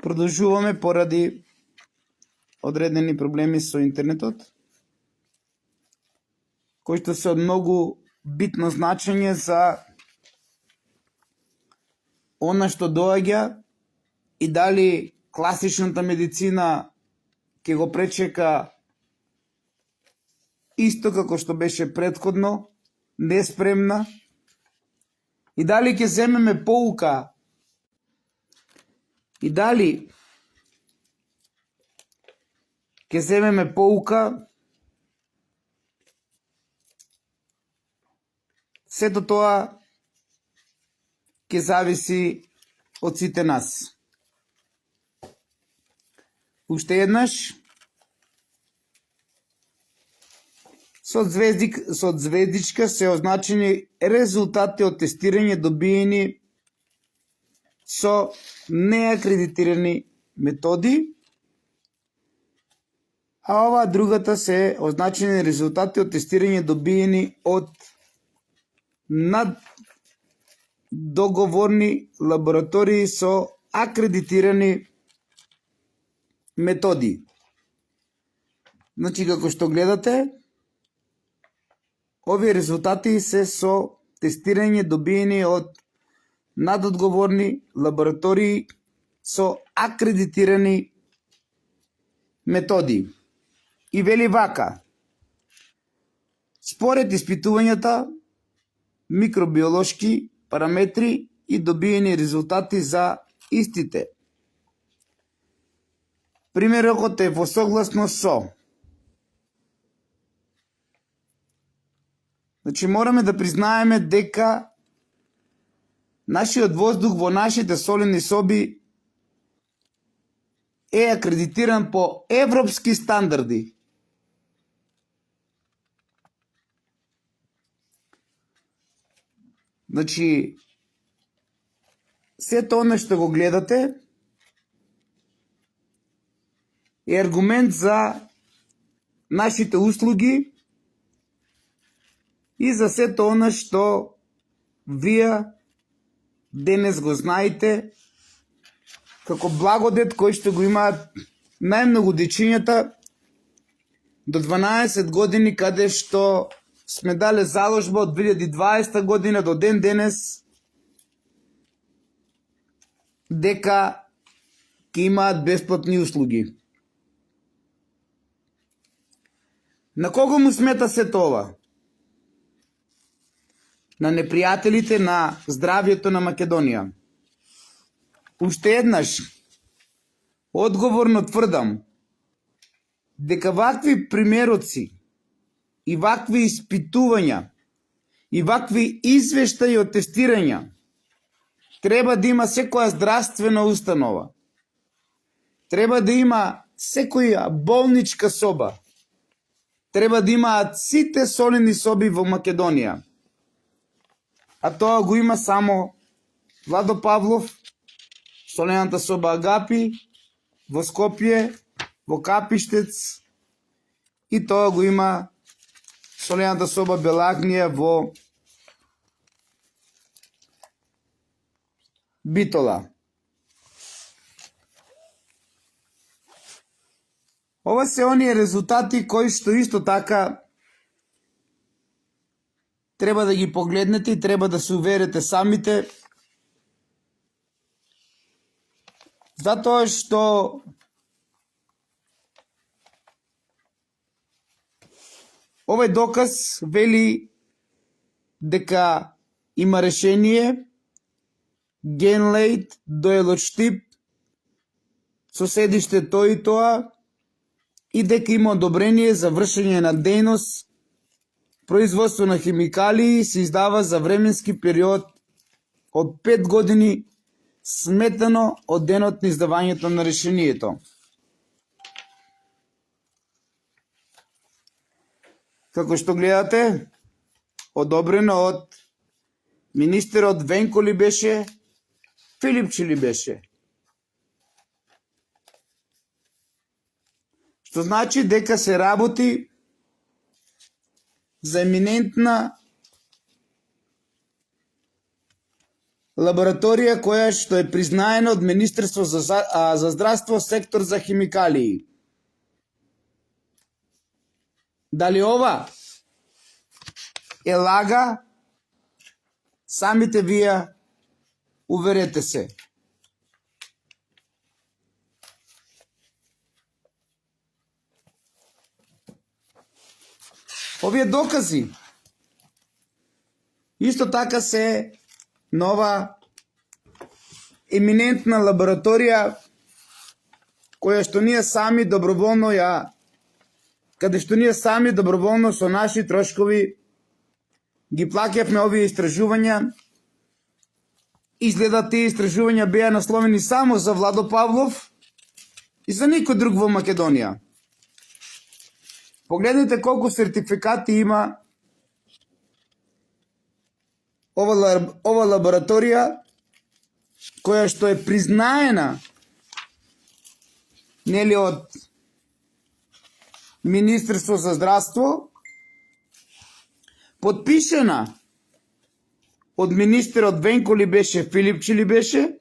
Продолжуваме поради одредени проблеми со интернетот, кои што се од многу битно значење за она што доаѓа и дали класичната медицина ќе го пречека исто како што беше претходно, неспремна, и дали ќе земеме поука, и дали ќе земеме поука, сето тоа ќе зависи од сите нас. Уште еднаш, со звездичка се означени резултати од тестирање добиени со неакредитирани методи, а ова другата се означени резултати од тестирање добиени од наддоговорни лаборатории со акредитирани методи. Значи, како што гледате, овие резултати се со тестирање добиени од надодговорни лаборатории со акредитирани методи. И вели вака: според испитувањата, микробиолошки параметри и добиени резултати за истите, примерокот е во согласно со. Значи, мораме да признаеме дека нашиот воздух во нашите солени соби е акредитиран по европски стандарди. Значи, сето оно што го гледате е аргумент за нашите услуги и за сето оно што вие денес го знаете како благодет кој што го имаат најмногу дечињата до 12 години, каде што сме дале заложба од 2020 година до ден денес дека ќе имаат бесплатни услуги. На кого му смета сето ова? На непријателите на здравјето на Македонија. Уште еднаш, одговорно тврдам дека вакви примероци и вакви испитувања и вакви извештаи од тестирања треба да има секоја здравствена установа. Треба да има секоја болничка соба. Треба да имаат сите солени соби во Македонија. А тоа го има само Владо Павлов, солената соба Агапи, во Скопје, во Капиштец, и тоа го има солената соба Белагнија во Битола. Ова се оние резултати кои што исто така треба да ги погледнете и треба да се уверите самите, затоа што овој доказ вели дека има решение Генлейт Дойлот Штип со седиште тоа и тоа, и дека има одобрение за вршење на дејност производство на химикалии се издава за временски период од 5 години сметано од денот на издавањето на решението. Како што гледате, одобрено од министерот Венко ли беше, Филипчи ли беше. Што значи дека се работи за еминентна лабораторија која што е признаена од Министерство за здравство, сектор за химикалии. Дали ова е лага? Самите вие уверете се. Овие докази исто така се нова еминентна лабораторија која што ние сами доброволно каде што ние сами доброволно со наши трошкови ги плаќавме овие истражувања. Изгледа тие истражувања беа насловени само за Владо Павлов и за никој друг во Македонија. Погледнете колку сертификати има ова лабораторија која што е признаена нели од Министерство за здравство, подпишена од министерот Венко ли беше, Филипчи ли беше,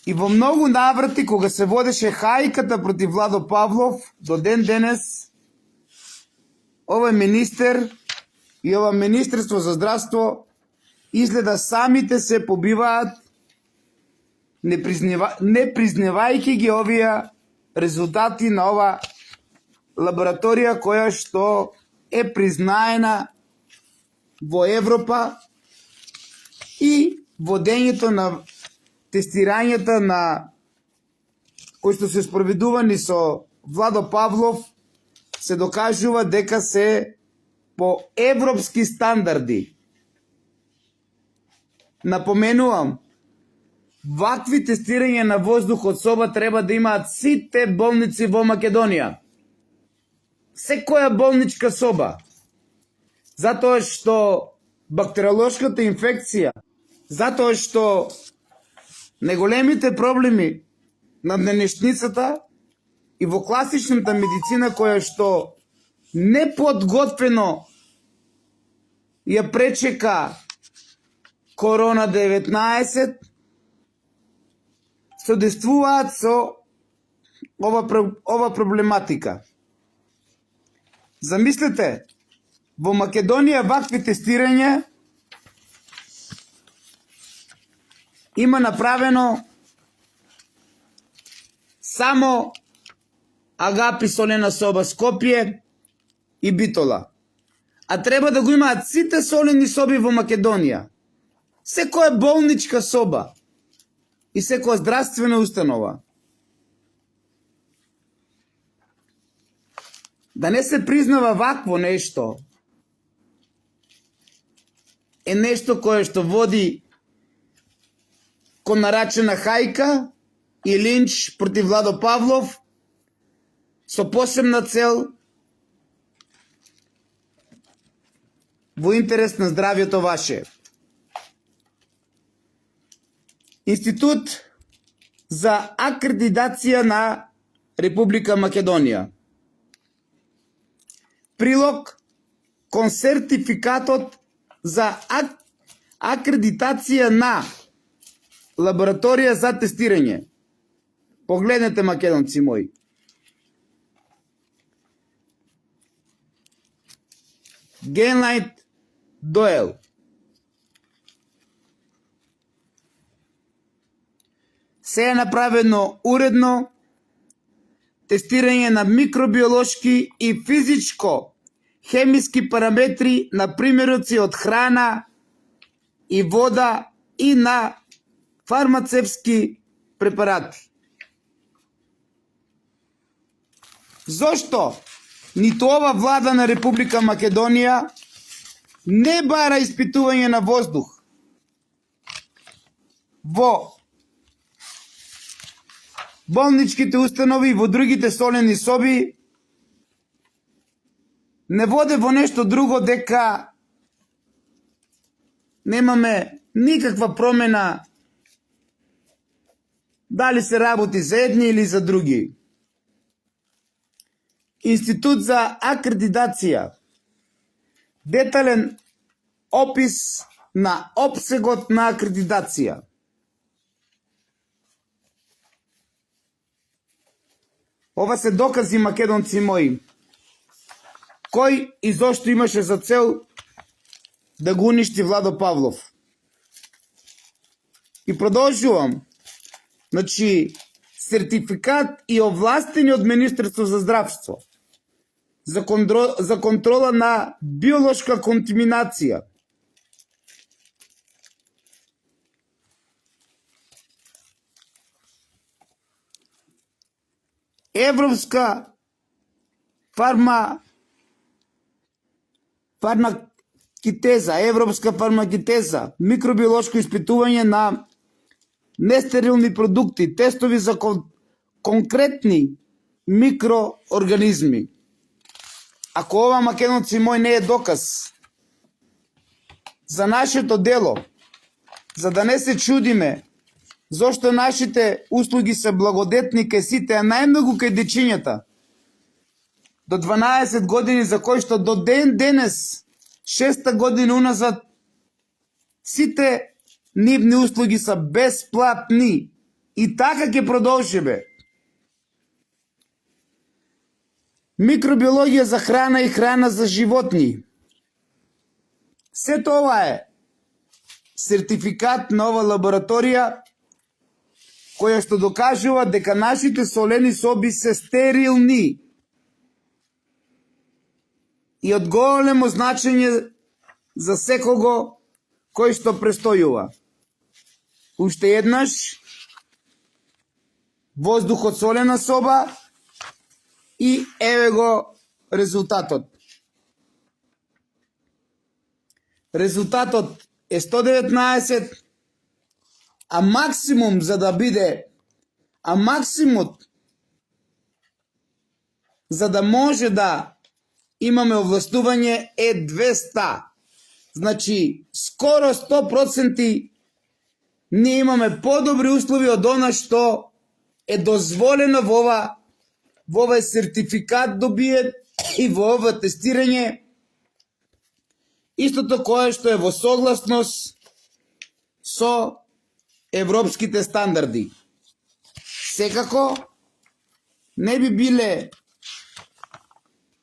и во многу наврати кога се водеше хајката против Владо Павлов, до ден денес овој министер и ова Министерство за здравство изгледа самите се побиваат, не признавајќи ги овие резултати на ова лабораторија која што е признаена во Европа и водењето на тестирањата на кои што се спроведувани со Владо Павлов се докажува дека се по европски стандарди. Напоменувам, вакви тестирања на воздух од соба треба да имаат сите болници во Македонија. Секоја болничка соба. Затоа што бактериолошката инфекција, затоа што најголемите проблеми на денешницата и во класичната медицина која што неподготвено ја пречека корона-19, се одействуваат со ова проблематика. Замислете, во Македонија вакви тестирања има направено само Агапи солена соба Скопје и Битола. А треба да го имаат сите солени соби во Македонија. Секоја болничка соба и секоја здравствена установа. Да не се признава вакво нешто е нешто кое што води кон нарачена хајка и линч против Владо Павлов со посебна цел во интерес на здравјето ваше. Институт за акредитација на Република Македонија. Прилог кон сертификатот за акредитација на лабораторија за тестирање. Погледнете, македонци мои. Генлайт Доел. Се е направено уредно тестирање на микробиолошки и физичко хемиски параметри на примероци од храна и вода и на фармацевски препарати. Зошто ниту ова влада на Република Македонија не бара испитување на воздух во болничките установи и во другите солени соби, не воде во нешто друго дека немаме никаква промена дали се работи за едни или за други. Институт за акредитација. Детален опис на опсегот на акредитација. Ова се докази, македонци мои, кој и зошто имаше за цел да го уништи Владо Павлов. И продолжувам. Значи, сертификат и овластени од Министерство за здравство за контрола на биолошка контаминација. Европска фармакитеза, микробиолошко испитување на нестерилни продукти, тестови за конкретни микроорганизми. Ако ова, македонци мој, не е доказ за нашето дело, за да не се чудиме зошто нашите услуги се благодетни кај сите, а најмногу кај дечињата до 12 години, за кои што до ден денес, 6 година уназад, сите нивни услуги се бесплатни. И така ќе продолжиме. Микробиологија за храна и храна за животни. Се тоа е сертификат на ова лабораторија која што докажува дека нашите солени соби се стерилни и од големо значење за секого кој што престојува. Уште еднаш, воздух од солена соба и еве го резултатот. Резултатот е 119, а максимум за да биде, максимумот за да може да имаме овластување е 200. Значи, скоро 100% ние имаме подобри услови од она што е дозволено во овој сертификат добиет и во ова тестирање. Истото кое што е во согласност со европските стандарди. Секако, не би биле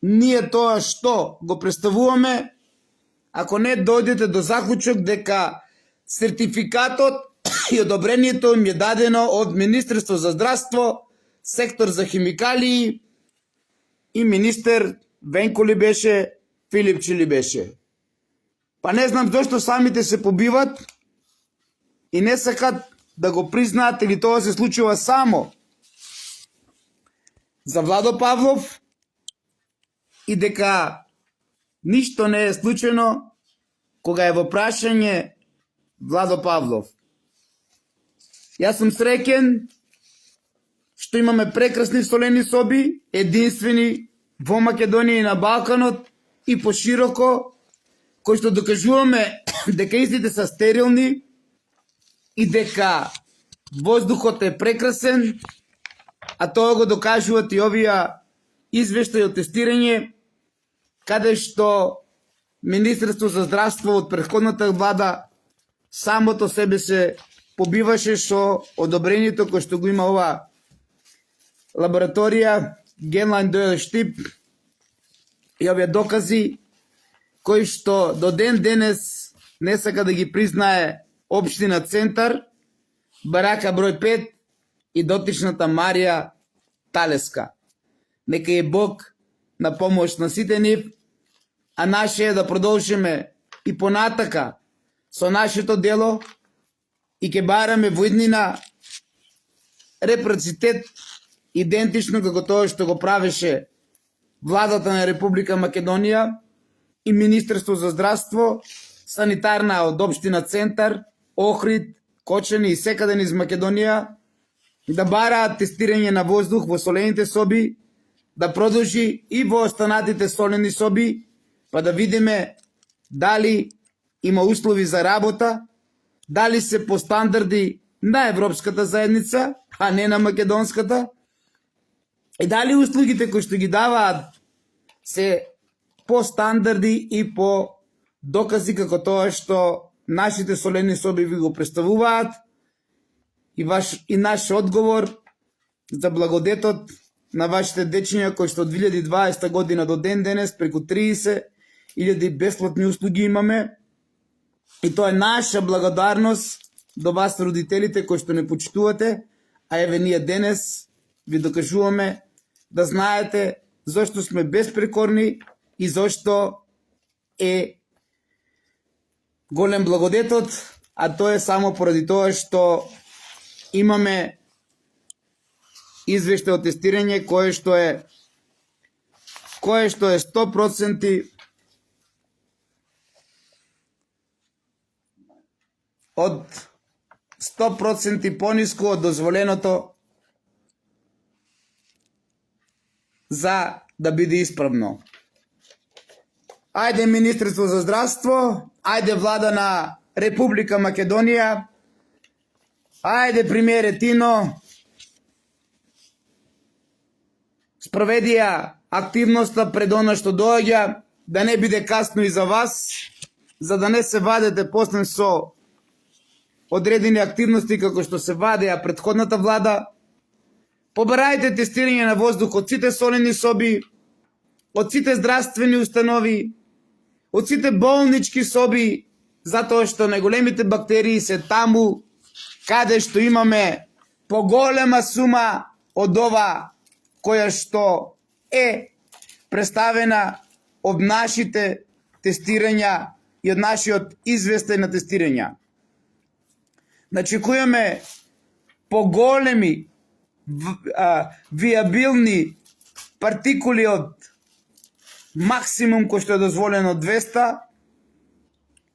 ние тоа што го представуваме, ако не дојдете до заклучок дека сертификатот и одобрението им е дадено од Министерство за здравство, сектор за химикалии и министер Венко ли беше, Филипче ли беше. Па не знам зашто самите се побиват и не сакат да го признаат, или тоа се случува само за Владо Павлов и дека ништо не е случено кога е во прашање Владо Павлов. Јас сум среќен што имаме прекрасни солени соби, единствени во Македонија и на Балканот и пошироко, кои што докажуваме дека истите се стерилни и дека воздухот е прекрасен, а тоа го докажуваат и овие извештаи од тестирање, каде што Министерство за здравство од претходната влада самото себе се побиваше со одобрението кој што го има ова лабораторија Генлайн Дойл Штип и овие докази кои што до ден денес не сака да ги признае општина Центар, барака број 5 и дотичната Марија Талеска. Нека е Бог на помош на сите нив, а наше е да продолжиме и понатака со нашето дело и ќе бараме во иднина репроцитет идентично како тоа што го правеше владата на Република Македонија и Министерство за здравство, санитарна од општина Центар, Охрид, Кочани и секаде низ Македонија, да бараат тестирање на воздух во солените соби, да продолжи и во останатите солени соби, па да видиме дали има услови за работа, дали се по стандарди на Европската заедница, а не на македонската, и дали услугите кои што ги даваат се по стандарди и по докази како тоа што нашите солени соби ви го представуваат и наш одговор за благодетот на вашите дечиња кои што од 2020 година до ден денес преку 30.000 бесплатни услуги имаме. И тоа е наша благодарност до вас родителите кои што не почитувате, а еве ние денес ви докажуваме да знаете зошто сме безпрекорни и зошто е голем благодетот, а тоа е само поради тоа што имаме извештај од тестирање кое што е 100% од 100% пониско од дозволеното за да биде исправно. Ајде Министерство за здравство, ајде влада на Република Македонија, ајде премиер Тино, спроведија активноста пред она што доаѓа, да не биде касно и за вас, за да не се вадете после со одредени активности како што се вадеа претходната влада. Побарајте тестирање на воздух од сите солени соби, од сите здравствени установи, од сите болнички соби, затоа што најголемите бактерии се таму каде што имаме поголема сума од ова која што е представена од нашите тестирања и од нашиот известај на тестирања. Начекуваме поголеми виабилни партикули од максимум кој што е дозволено 200.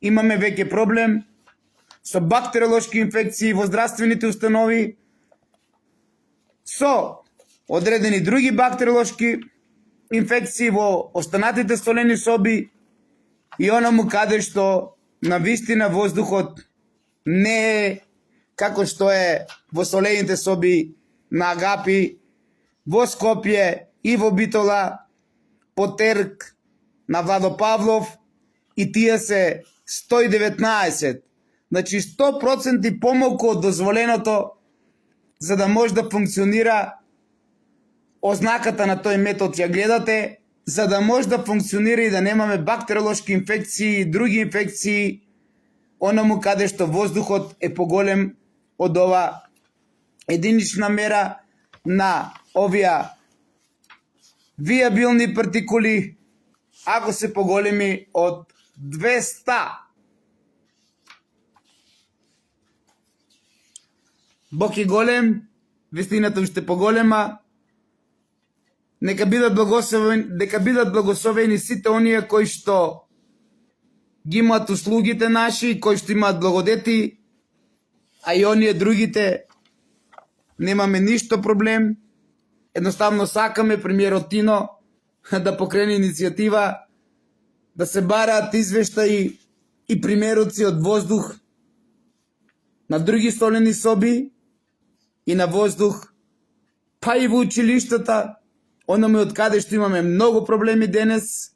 Имаме веќе проблем со бактериолошки инфекции во здравствените установи, со одредени други бактериолошки инфекции во останатите солени соби и онаму каде што на вистина воздухот не е како што е во солените соби на Агапи, во Скопје и во Битола, по Терк на Владо Павлов, и тие се 119. Значи 100% помалку од дозволеното за да може да функционира ознаката на тој метод ја гледате, за да може да функционира и да немаме бактериолошки инфекции и други инфекции онаму каде што воздухот е поголем од ова единична мера на овие виабилни партикули, ако се поголеми од 200. Бог е голем, вистината уште поголема. Нека бидат благословени сите оние кои што ги имаат услугите наши, кои што имаат благодети, а и оние другите немаме ништо проблем. Едноставно сакаме премиерот Тино да покрене иницијатива да се бараат извештаи и примероци од воздух на други солени соби и на воздух, па и во училиштата, онаме од каде што имаме многу проблеми денес,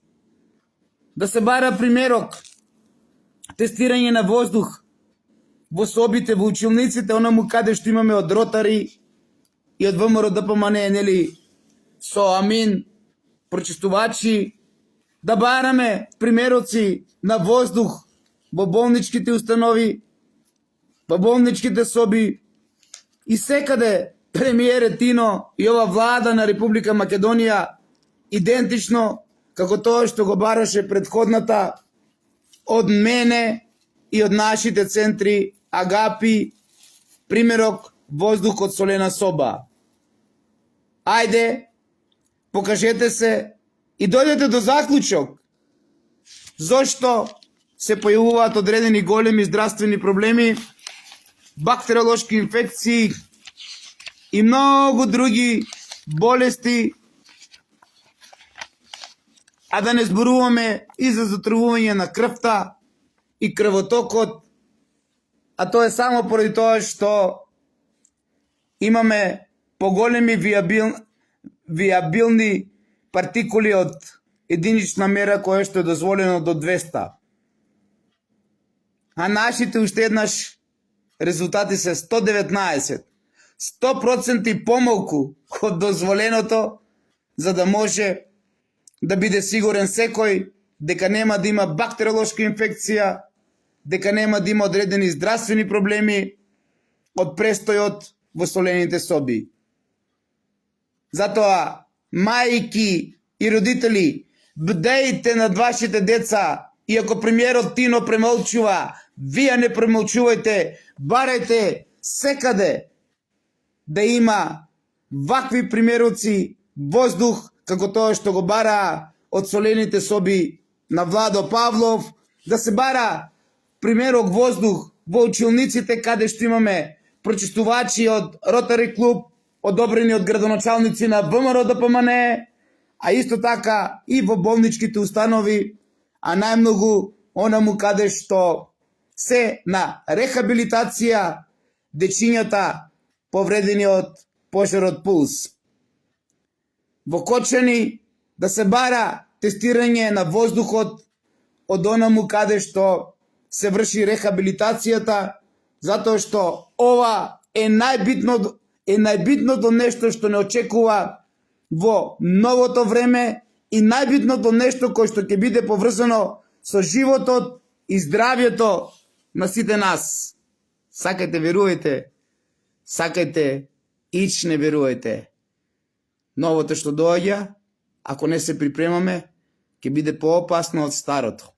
да се бара примерок, тестирање на воздух во собите, во училниците, онаму каде што имаме од Ротари и од ВМРО ДПМН, нели, со Амин, прочистувачи, да бараме примероци на воздух во болничките установи, во болничките соби и секаде премиер Тино и ова влада на Република Македонија идентично како тоа што го бараше претходната од мене и од нашите центри Агапи, примерок воздух од солена соба. Ајде, покажете се и дојдете до заклучок зошто се појавуваат одредени големи здравствени проблеми, бактериолошки инфекции и многу други болести, а да не зборуваме и за затрувување на крвта и крвотокот, а тоа е само поради тоа што имаме поголеми виабилни партикули од единична мера која што е дозволено до 200. а нашите уште еднаш резултати се 119. 100% помалку од дозволеното, за да може да биде сигурен секој дека нема да има бактериолошка инфекција, дека нема да има одредени здравствени проблеми од престојот во солените соби. Затоа, мајки и родители, бдејте над вашите деца, и ако премиерот Тино премолчува, вие не премолчувајте, барајте секаде да има вакви примероци воздух, како тоа што го бара од солените соби на Владо Павлов, да се бара примерок воздух во училниците каде што имаме прочистувачи од Ротари клуб, одобрени од градоначалници на ВМРО ДПМН, а исто така и во болничките установи, а најмногу онаму каде што се на рехабилитација дечињата повредени од пожарот Пулс. Во Кочани да се бара тестирање на воздухот од онаму каде што се врши рехабилитацијата, затоа што ова е најбитното нешто што не очекува во новото време и најбитното нешто кој што ќе биде поврзано со животот и здравјето на сите нас. Сакајте, верувајте, сакајте, ич не верувајте. Новото што доаѓа, ако не се припремаме, ќе биде поопасно од старото.